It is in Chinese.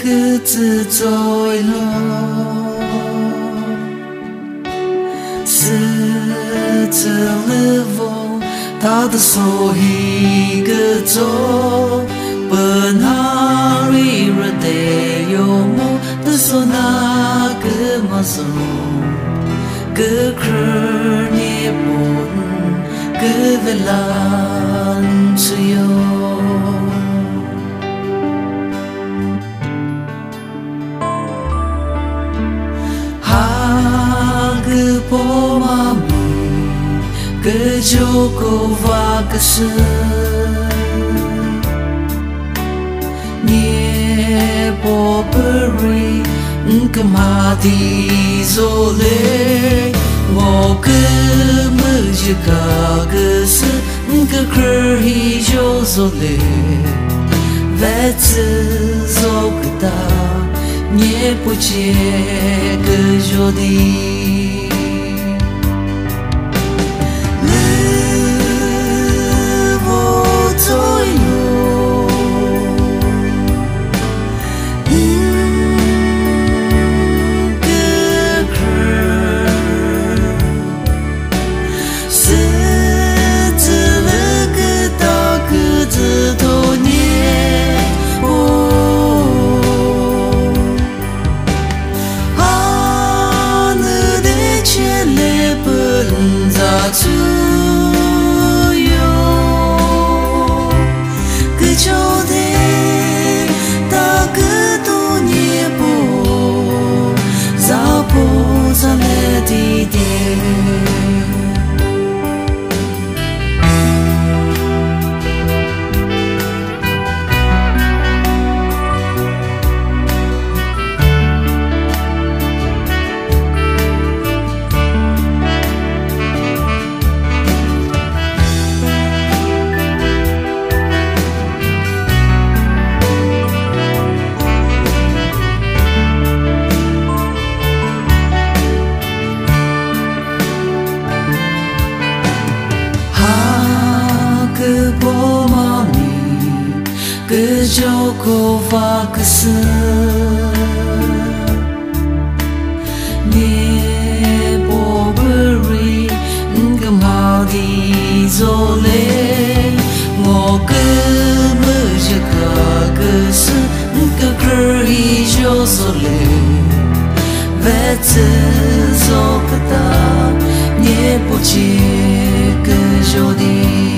各自走路，是这了我他的所一个走，本哈里热的有木的所那个马走，个克涅本个维兰自由。个就够挖个是，你不不瑞，个马蹄走嘞，我个么就个个是，个可以就走嘞，外子走个大，你不接个就的。自由，个就得大个多年不，咋不咋来地点？个就够挖个是，你不不瑞，个马蹄走嘞，我个么就个是，个可以就走嘞，外子走个大，你不接个就的。